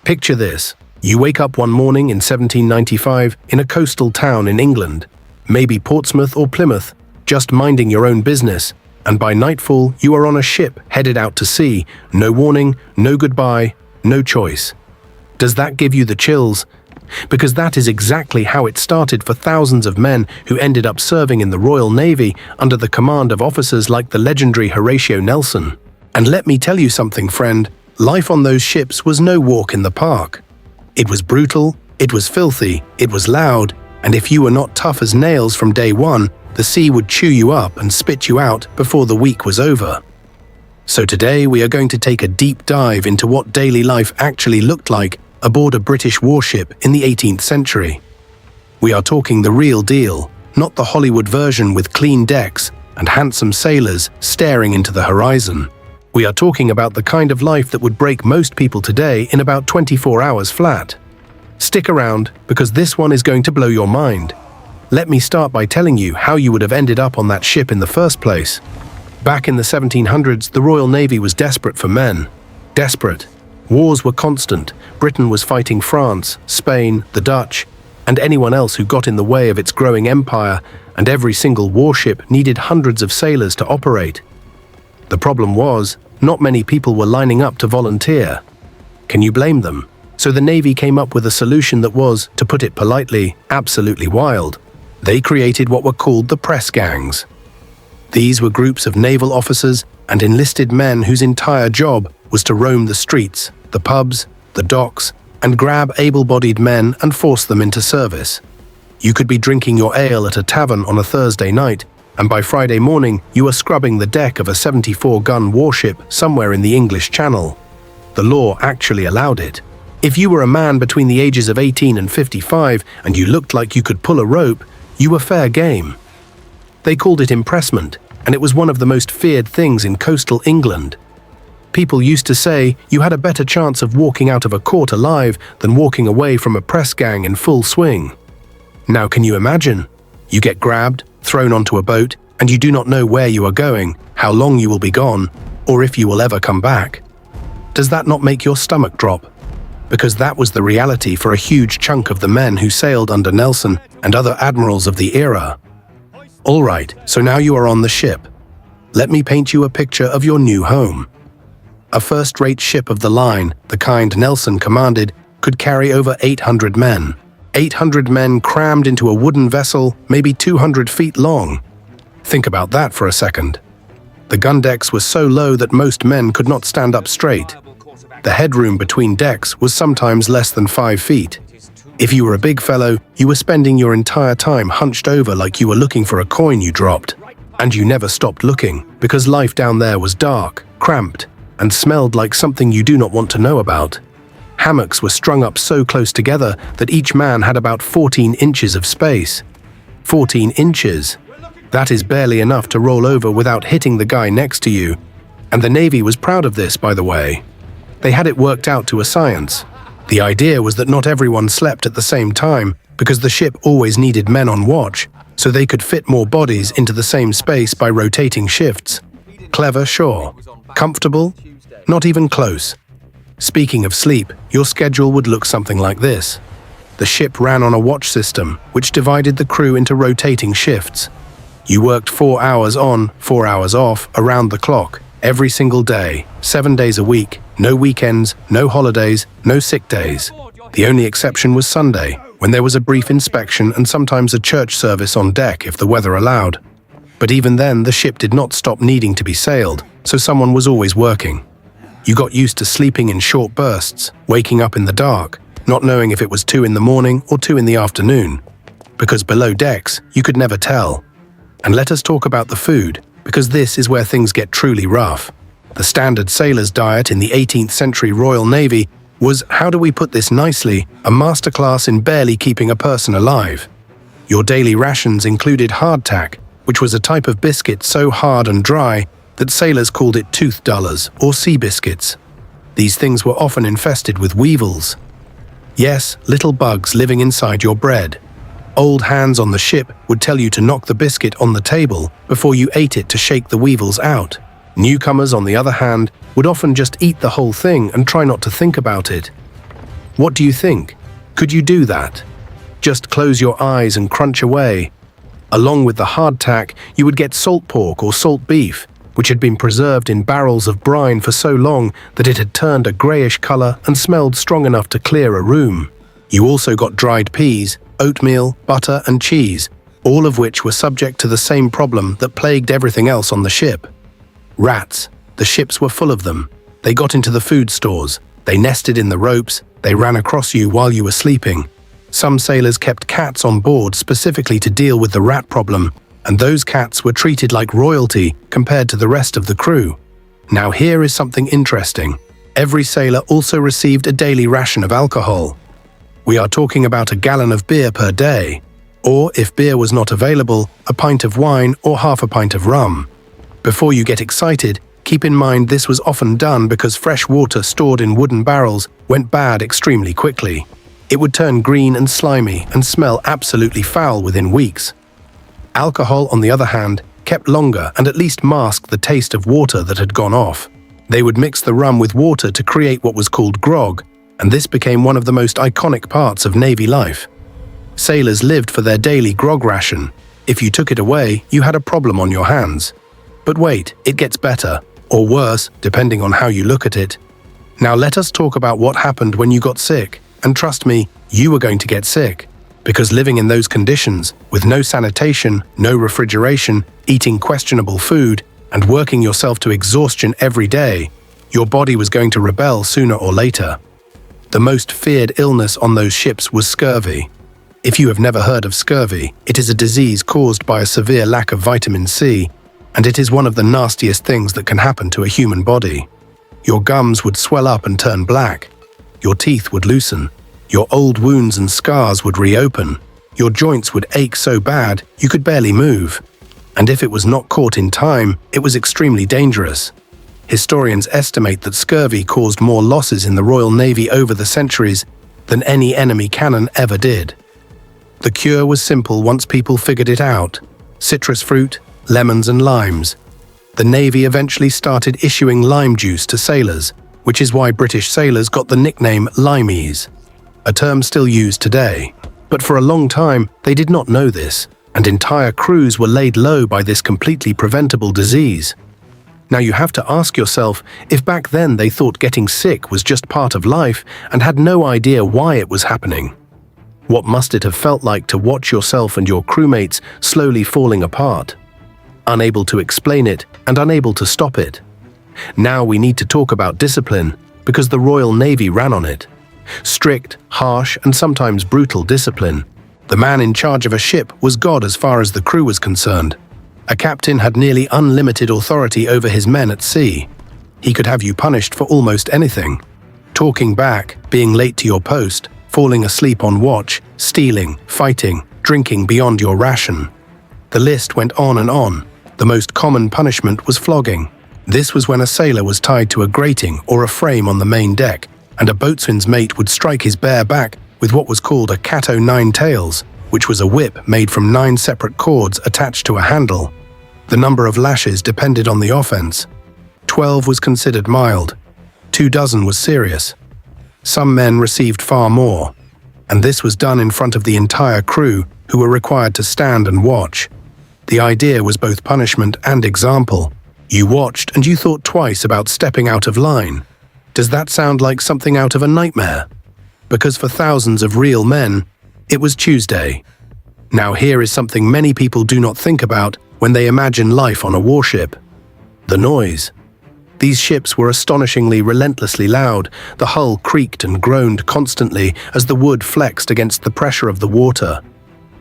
Picture this. You wake up one morning in 1795 in a coastal town in England, maybe Portsmouth or Plymouth, just minding your own business, and by nightfall you are on a ship headed out to sea, no warning, no goodbye, no choice. Does that give you the chills? Because that is exactly how it started for thousands of men who ended up serving in the Royal Navy under the command of officers like the legendary Horatio Nelson. And let me tell you something, friend, life on those ships was no walk in the park. It was brutal, it was filthy, it was loud, and if you were not tough as nails from day one, the sea would chew you up and spit you out before the week was over. So today we are going to take a deep dive into what daily life actually looked like aboard a British warship in the 18th century. We are talking the real deal, not the Hollywood version with clean decks and handsome sailors staring into the horizon. We are talking about the kind of life that would break most people today in about 24 hours flat. Stick around, because this one is going to blow your mind. Let me start by telling you how you would have ended up on that ship in the first place. Back in the 1700s, the Royal Navy was desperate for men. Desperate. Wars were constant. Britain was fighting France, Spain, the Dutch, and anyone else who got in the way of its growing empire, and every single warship needed hundreds of sailors to operate. The problem was, not many people were lining up to volunteer. Can you blame them? So the Navy came up with a solution that was, to put it politely, absolutely wild. They created what were called the press gangs. These were groups of naval officers and enlisted men whose entire job was to roam the streets, the pubs, the docks, and grab able-bodied men and force them into service. You could be drinking your ale at a tavern on a Thursday night, and by Friday morning you were scrubbing the deck of a 74-gun warship somewhere in the English Channel. The law actually allowed it. If you were a man between the ages of 18 and 55 and you looked like you could pull a rope, you were fair game. They called it impressment, and it was one of the most feared things in coastal England. People used to say you had a better chance of walking out of a court alive than walking away from a press gang in full swing. Now can you imagine? You get grabbed, thrown onto a boat, and you do not know where you are going, how long you will be gone, or if you will ever come back. Does that not make your stomach drop? Because that was the reality for a huge chunk of the men who sailed under Nelson and other admirals of the era. All right, so now you are on the ship. Let me paint you a picture of your new home. A first-rate ship of the line, the kind Nelson commanded, could carry over 800 men. 800 men crammed into a wooden vessel, maybe 200 feet long. Think about that for a second. The gun decks were so low that most men could not stand up straight. The headroom between decks was sometimes less than 5 feet. If you were a big fellow, you were spending your entire time hunched over like you were looking for a coin you dropped. And you never stopped looking, because life down there was dark, cramped, and smelled like something you do not want to know about. Hammocks were strung up so close together that each man had about 14 inches of space. 14 inches. That is barely enough to roll over without hitting the guy next to you. And the Navy was proud of this, by the way. They had it worked out to a science. The idea was that not everyone slept at the same time, because the ship always needed men on watch, so they could fit more bodies into the same space by rotating shifts. Clever, sure. Comfortable? Not even close. Speaking of sleep, your schedule would look something like this. The ship ran on a watch system, which divided the crew into rotating shifts. You worked 4 hours on, 4 hours off, around the clock, every single day, 7 days a week, no weekends, no holidays, no sick days. The only exception was Sunday, when there was a brief inspection and sometimes a church service on deck if the weather allowed. But even then, the ship did not stop needing to be sailed, so someone was always working. You got used to sleeping in short bursts, waking up in the dark, not knowing if it was 2 in the morning or 2 in the afternoon. Because below decks, you could never tell. And let us talk about the food, because this is where things get truly rough. The standard sailor's diet in the 18th century Royal Navy was, how do we put this nicely, a masterclass in barely keeping a person alive. Your daily rations included hardtack, which was a type of biscuit so hard and dry that sailors called it tooth dullers or sea biscuits. These things were often infested with weevils. Yes, little bugs living inside your bread. Old hands on the ship would tell you to knock the biscuit on the table before you ate it to shake the weevils out. Newcomers, on the other hand, would often just eat the whole thing and try not to think about it. What do you think? Could you do that? Just close your eyes and crunch away. Along with the hardtack, you would get salt pork or salt beef, which had been preserved in barrels of brine for so long that it had turned a greyish colour and smelled strong enough to clear a room. You also got dried peas, oatmeal, butter and cheese, all of which were subject to the same problem that plagued everything else on the ship. Rats. The ships were full of them. They got into the food stores. They nested in the ropes. They ran across you while you were sleeping. Some sailors kept cats on board specifically to deal with the rat problem, and those cats were treated like royalty compared to the rest of the crew. Now here is something interesting. Every sailor also received a daily ration of alcohol. We are talking about a gallon of beer per day, or if beer was not available, a pint of wine or half a pint of rum. Before you get excited, keep in mind this was often done because fresh water stored in wooden barrels went bad extremely quickly. It would turn green and slimy and smell absolutely foul within weeks. Alcohol, on the other hand, kept longer and at least masked the taste of water that had gone off. They would mix the rum with water to create what was called grog, and this became one of the most iconic parts of Navy life. Sailors lived for their daily grog ration. If you took it away, you had a problem on your hands. But wait, it gets better, or worse, depending on how you look at it. Now let us talk about what happened when you got sick. And trust me, you were going to get sick. Because living in those conditions, with no sanitation, no refrigeration, eating questionable food, and working yourself to exhaustion every day, your body was going to rebel sooner or later. The most feared illness on those ships was scurvy. If you have never heard of scurvy, it is a disease caused by a severe lack of vitamin C, and it is one of the nastiest things that can happen to a human body. Your gums would swell up and turn black. Your teeth would loosen. Your old wounds and scars would reopen. Your joints would ache so bad you could barely move. And if it was not caught in time, it was extremely dangerous. Historians estimate that scurvy caused more losses in the Royal Navy over the centuries than any enemy cannon ever did. The cure was simple once people figured it out: citrus fruit, lemons and limes. The Navy eventually started issuing lime juice to sailors, which is why British sailors got the nickname limeys, a term still used today. But for a long time, they did not know this, and entire crews were laid low by this completely preventable disease. Now you have to ask yourself if back then they thought getting sick was just part of life and had no idea why it was happening. What must it have felt like to watch yourself and your crewmates slowly falling apart? Unable to explain it and unable to stop it. Now we need to talk about discipline, because the Royal Navy ran on it. Strict, harsh, and sometimes brutal discipline. The man in charge of a ship was God as far as the crew was concerned. A captain had nearly unlimited authority over his men at sea. He could have you punished for almost anything. Talking back, being late to your post, falling asleep on watch, stealing, fighting, drinking beyond your ration. The list went on and on. The most common punishment was flogging. This was when a sailor was tied to a grating or a frame on the main deck, and a boatswain's mate would strike his bare back with what was called a cat-o'-nine-tails, which was a whip made from 9 separate cords attached to a handle. The number of lashes depended on the offense. 12 was considered mild. 24 was serious. Some men received far more, and this was done in front of the entire crew, who were required to stand and watch. The idea was both punishment and example. You watched and you thought twice about stepping out of line. Does that sound like something out of a nightmare? Because for thousands of real men, it was Tuesday. Now here is something many people do not think about when they imagine life on a warship: the noise. These ships were astonishingly relentlessly loud. The hull creaked and groaned constantly as the wood flexed against the pressure of the water.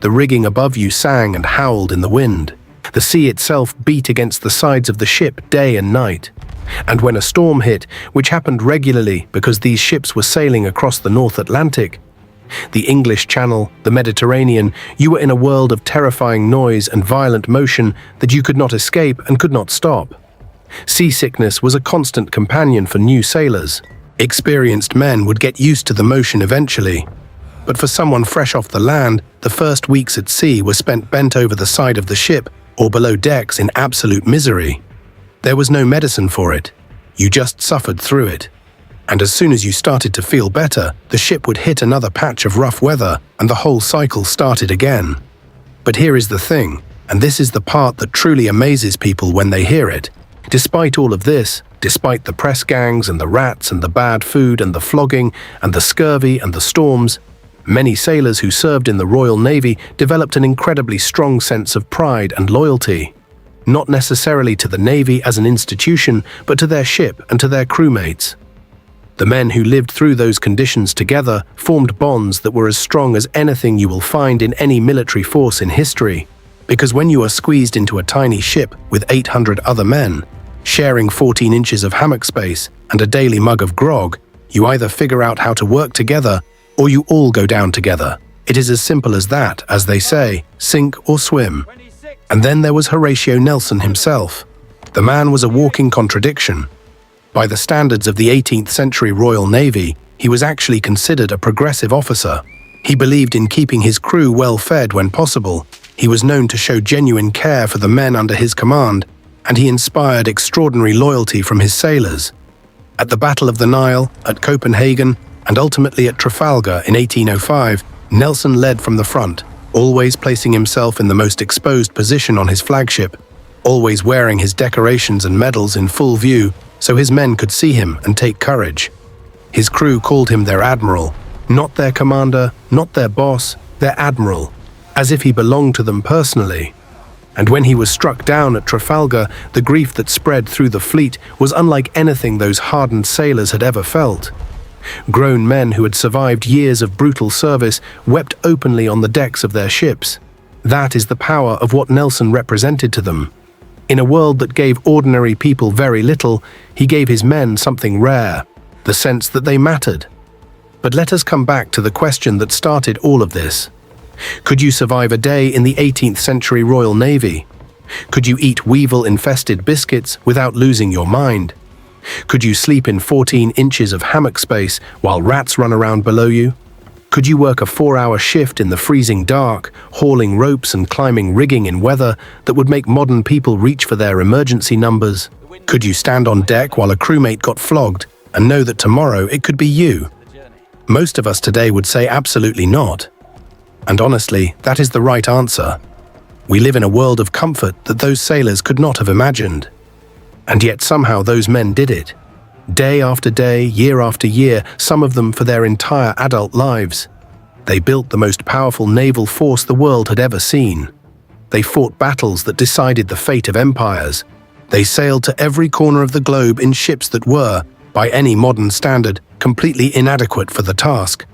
The rigging above you sang and howled in the wind. The sea itself beat against the sides of the ship day and night. And when a storm hit, which happened regularly because these ships were sailing across the North Atlantic, the English Channel, the Mediterranean, you were in a world of terrifying noise and violent motion that you could not escape and could not stop. Seasickness was a constant companion for new sailors. Experienced men would get used to the motion eventually. But for someone fresh off the land, the first weeks at sea were spent bent over the side of the ship or below decks in absolute misery. There was no medicine for it. You just suffered through it. And as soon as you started to feel better, the ship would hit another patch of rough weather and the whole cycle started again. But here is the thing, and this is the part that truly amazes people when they hear it. Despite all of this, despite the press gangs and the rats and the bad food and the flogging and the scurvy and the storms, many sailors who served in the Royal Navy developed an incredibly strong sense of pride and loyalty. Not necessarily to the Navy as an institution, but to their ship and to their crewmates. The men who lived through those conditions together formed bonds that were as strong as anything you will find in any military force in history. Because when you are squeezed into a tiny ship with 800 other men, sharing 14 inches of hammock space and a daily mug of grog, you either figure out how to work together or you all go down together. It is as simple as that, as they say, sink or swim. And then there was Horatio Nelson himself. The man was a walking contradiction. By the standards of the 18th century Royal Navy, he was actually considered a progressive officer. He believed in keeping his crew well fed when possible. He was known to show genuine care for the men under his command, and he inspired extraordinary loyalty from his sailors. At the Battle of the Nile, at Copenhagen, and ultimately at Trafalgar in 1805, Nelson led from the front, always placing himself in the most exposed position on his flagship, always wearing his decorations and medals in full view so his men could see him and take courage. His crew called him their admiral, not their commander, not their boss, their admiral, as if he belonged to them personally. And when he was struck down at Trafalgar, the grief that spread through the fleet was unlike anything those hardened sailors had ever felt. Grown men who had survived years of brutal service wept openly on the decks of their ships. That is the power of what Nelson represented to them. In a world that gave ordinary people very little, he gave his men something rare, the sense that they mattered. But let us come back to the question that started all of this. Could you survive a day in the 18th century Royal Navy? Could you eat weevil-infested biscuits without losing your mind? Could you sleep in 14 inches of hammock space while rats run around below you? Could you work a 4-hour shift in the freezing dark, hauling ropes and climbing rigging in weather that would make modern people reach for their emergency numbers? Could you stand on deck while a crewmate got flogged and know that tomorrow it could be you? Most of us today would say absolutely not. And honestly, that is the right answer. We live in a world of comfort that those sailors could not have imagined. And yet somehow those men did it. Day after day, year after year, some of them for their entire adult lives. They built the most powerful naval force the world had ever seen. They fought battles that decided the fate of empires. They sailed to every corner of the globe in ships that were, by any modern standard, completely inadequate for the task.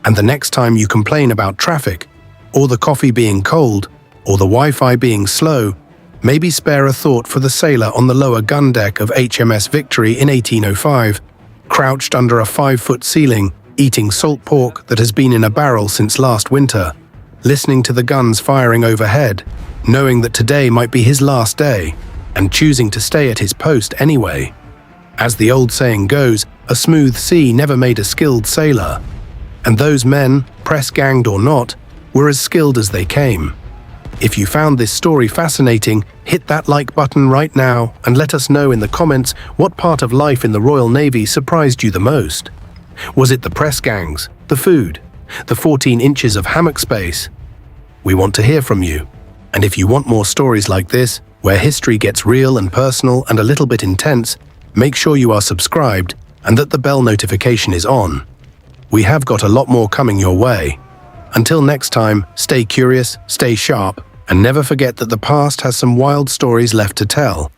And the next time you complain about traffic, or the coffee being cold, or the Wi-Fi being slow, maybe spare a thought for the sailor on the lower gun deck of HMS Victory in 1805, crouched under a 5-foot ceiling, eating salt pork that has been in a barrel since last winter, listening to the guns firing overhead, knowing that today might be his last day, and choosing to stay at his post anyway. As the old saying goes, a smooth sea never made a skilled sailor. And those men, press-ganged or not, were as skilled as they came. If you found this story fascinating, hit that like button right now and let us know in the comments what part of life in the Royal Navy surprised you the most. Was it the press gangs, the food, the 14 inches of hammock space? We want to hear from you. And if you want more stories like this, where history gets real and personal and a little bit intense, make sure you are subscribed and that the bell notification is on. We have got a lot more coming your way. Until next time, stay curious, stay sharp, and never forget that the past has some wild stories left to tell.